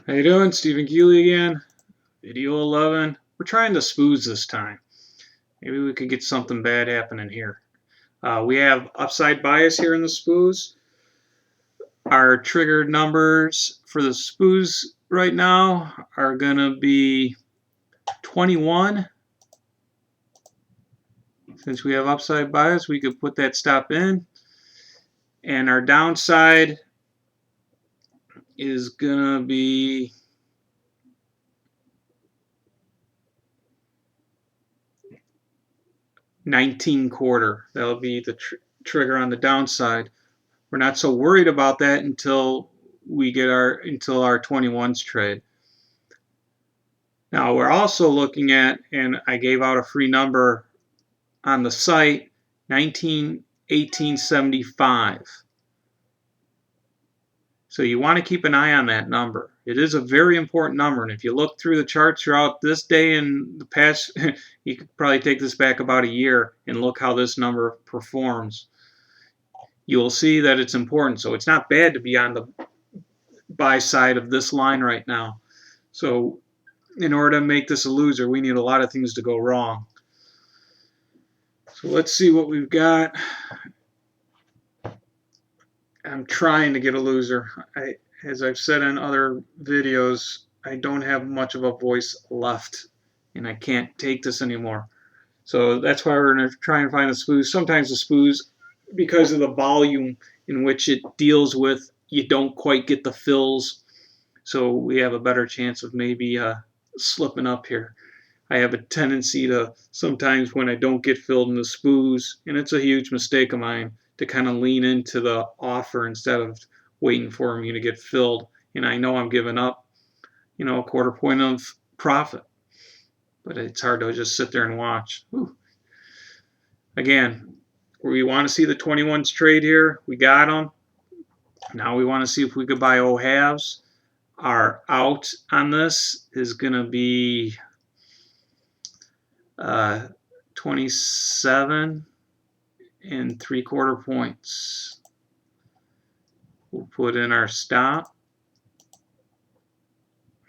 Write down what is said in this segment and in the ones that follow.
How you doing? Stephen Keeley again. Video 11. We're trying to spoos this time. Maybe we could get something bad happening here. We have upside bias here in the spoos. Our triggered numbers for the spoos right now are going to be 21. Since we have upside bias, we could put that stop in. And our downside is going to be 19.25. That'll be the trigger on the downside. We're not so worried about that until we get our 21s trade. Now we're also looking at, and I gave out a free number on the site, 1875. So you want to keep an eye on that number. It is a very important number, and if you look through the charts throughout this day and the past, you could probably take this back about a year and look how this number performs. You'll see that it's important. So it's not bad to be on the buy side of this line right now. So in order to make this a loser, we need a lot of things to go wrong. So let's see what we've got. I'm trying to get a loser. As I've said in other videos, I don't have much of a voice left, and I can't take this anymore. So that's why we're going to try and find the spoos. Sometimes the spoos, because of the volume in which it deals with, you don't quite get the fills. So we have a better chance of maybe slipping up here. I have a tendency to, sometimes when I don't get filled in the spoos, and it's a huge mistake of mine, to kind of lean into the offer instead of waiting for me to get filled. And I know I'm giving up, a quarter point of profit. But it's hard to just sit there and watch. Whew. Again, we want to see the 21s trade here. We got them. Now we want to see if we could buy O halves. Our out on this is going to be 27 3/4 points. We'll put in our stop.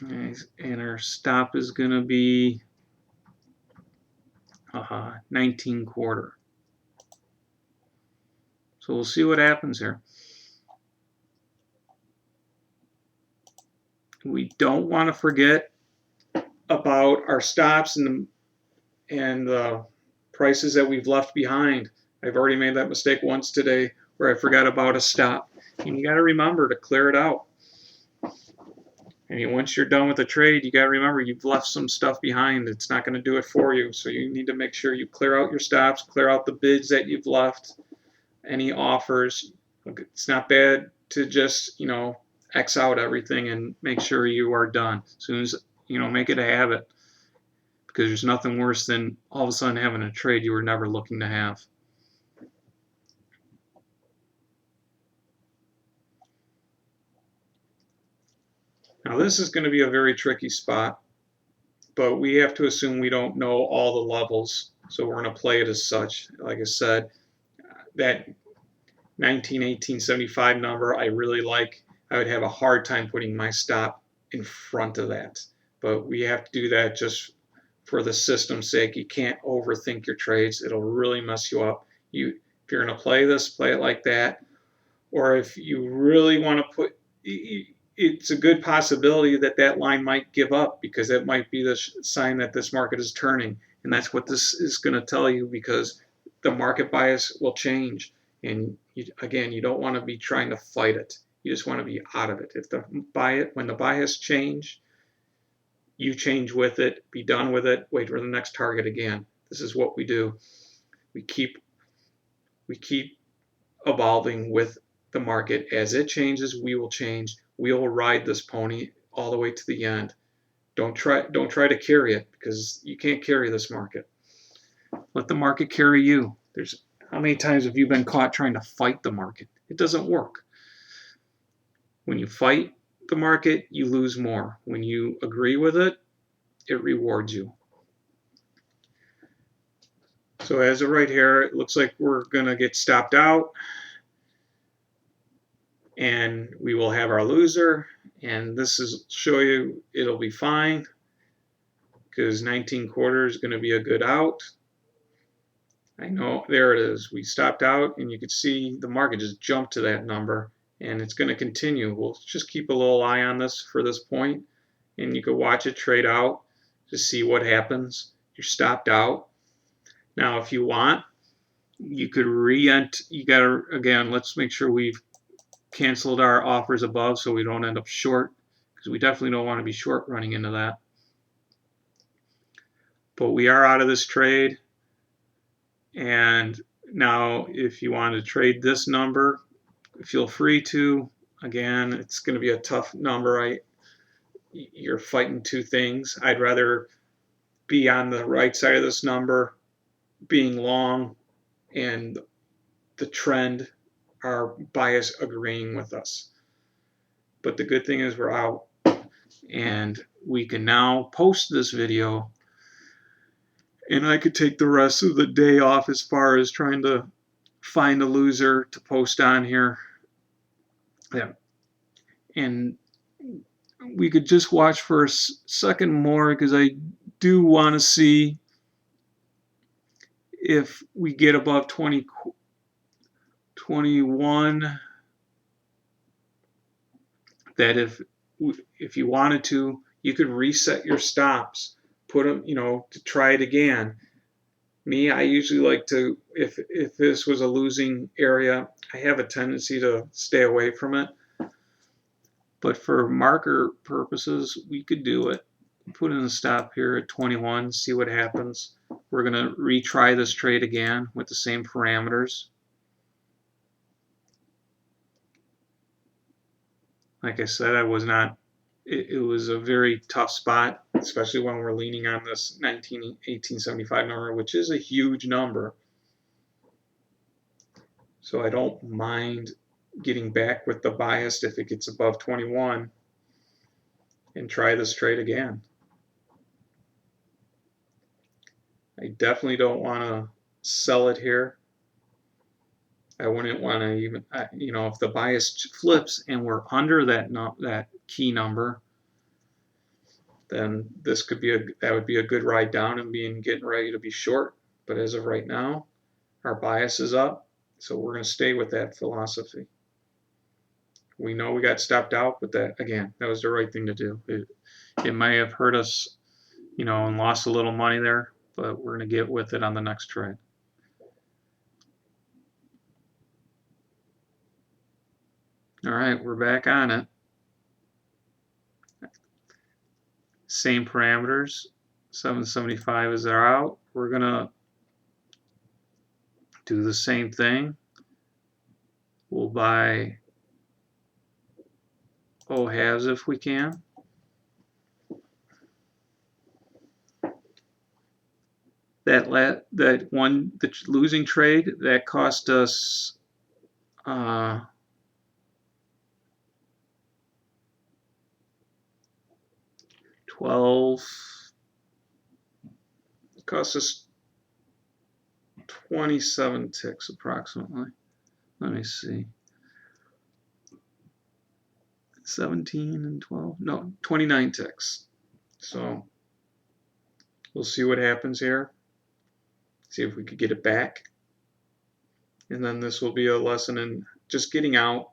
And our stop is going to be 19.25. So we'll see what happens here. We don't want to forget about our stops and the prices that we've left behind. I've already made that mistake once today where I forgot about a stop. And you got to remember to clear it out. And once you're done with the trade, you got to remember you've left some stuff behind. It's not going to do it for you. So you need to make sure you clear out your stops, clear out the bids that you've left, any offers. It's not bad to just, X out everything and make sure you are done. As soon as, make it a habit. Because there's nothing worse than all of a sudden having a trade you were never looking to have. Now this is going to be a very tricky spot, but we have to assume we don't know all the levels, so we're going to play it as such. Like I said, that 1875 number I really like. I would have a hard time putting my stop in front of that, but we have to do that just for the system's sake. You can't overthink your trades. It'll really mess you up. If you're going to play this, play it like that. Or if you really want to put, it's a good possibility that line might give up, because that might be the sign that this market is turning. And that's what this is going to tell you, because the market bias will change. And again, you don't want to be trying to fight it. You just want to be out of it. When the bias change, you change with it, be done with it, wait for the next target again. This is what we do. We keep evolving with the market. As it changes, we will change. We will ride this pony all the way to the end. Don't try to carry it, because you can't carry this market. Let the market carry you. How many times have you been caught trying to fight the market? It doesn't work. When you fight the market, you lose more. When you agree with it, it rewards you. So as of right here, it looks like we're going to get stopped out, and we will have our loser, And this is show you it'll be fine because 19.25 is going to be a good out. I know, there it is. We stopped out and you can see the market just jumped to that number, and it's going to continue. We'll just keep a little eye on this for this point, and you can watch it trade out to see what happens. You're stopped out. Now if you want, you could re-enter. You got to, again, let's make sure we've canceled our offers above so we don't end up short, because we definitely don't want to be short running into that. But we are out of this trade. And now if you want to trade this number, feel free to. Again, it's going to be a tough number. You're fighting two things. I'd rather be on the right side of this number, being long, and the trend, our bias agreeing with us. But the good thing is we're out, and we can now post this video, and I could take the rest of the day off as far as trying to find a loser to post on here. Yeah. And we could just watch for a second more, because I do want to see if we get above 21, that if you wanted to, you could reset your stops, put them, to try it again. Me, I usually like to, if this was a losing area, I have a tendency to stay away from it. But for marker purposes, we could do it. Put in a stop here at 21, see what happens. We're going to retry this trade again with the same parameters. Like I said, it was a very tough spot, especially when we're leaning on this 1875 number, which is a huge number. So I don't mind getting back with the bias if it gets above 21 and try this trade again. I definitely don't want to sell it here. I wouldn't want to even, if the bias flips and we're under that key number, then this could be that would be a good ride down and getting ready to be short. But as of right now, our bias is up, so we're going to stay with that philosophy. We know we got stopped out, but that was the right thing to do. It may have hurt us, and lost a little money there, but we're going to get with it on the next trade. All right, we're back on it. Same parameters. 775 is our out. We're going to do the same thing. We'll buy halves if we can. The losing trade, that cost us 12. It cost us 27 ticks approximately. Let me see. 17 and 12. No, 29 ticks. So we'll see what happens here. See if we could get it back. And then this will be a lesson in just getting out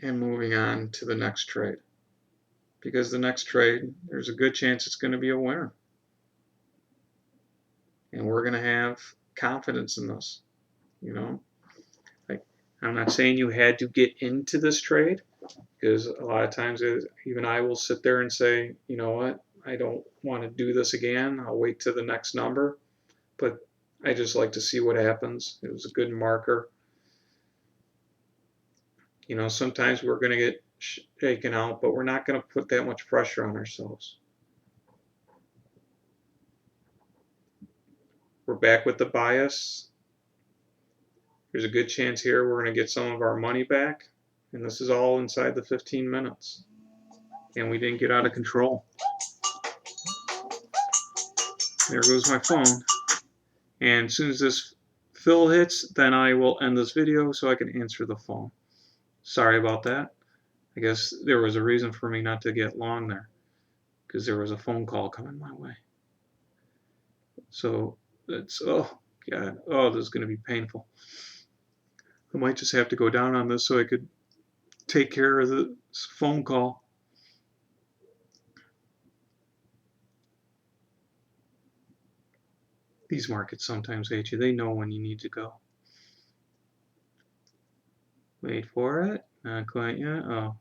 and moving on to the next trade. Because the next trade, there's a good chance it's going to be a winner. And we're going to have confidence in this. I'm not saying you had to get into this trade, because a lot of times even I will sit there and say, you know what, I don't want to do this again. I'll wait to the next number. But I just like to see what happens. It was a good marker. Sometimes we're going to get shaken out, but we're not going to put that much pressure on ourselves. We're back with the bias. There's a good chance here we're going to get some of our money back. And this is all inside the 15 minutes. And we didn't get out of control. There goes my phone. And as soon as this fill hits, then I will end this video so I can answer the phone. Sorry about that. I guess there was a reason for me not to get long there, because there was a phone call coming my way. So that's, oh God, oh, this is going to be painful. I might just have to go down on this so I could take care of the phone call. These markets sometimes hate you. They know when you need to go. Wait for it. Not quite yet. Oh,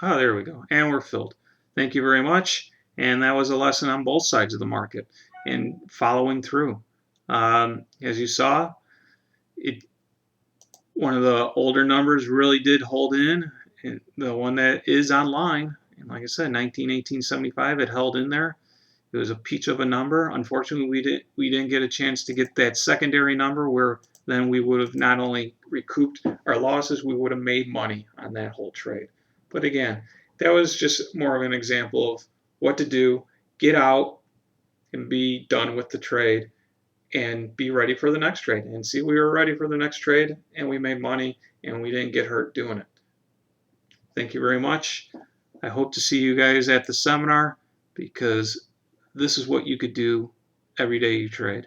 there we go. And we're filled. Thank you very much. And that was a lesson on both sides of the market and following through. As you saw, one of the older numbers really did hold in. And the one that is online, and like I said, 1875, it held in there. It was a peach of a number. Unfortunately, we didn't get a chance to get that secondary number where then we would have not only recouped our losses, we would have made money on that whole trade. But again, that was just more of an example of what to do. Get out and be done with the trade and be ready for the next trade. And see, we were ready for the next trade and we made money and we didn't get hurt doing it. Thank you very much. I hope to see you guys at the seminar, because this is what you could do every day you trade.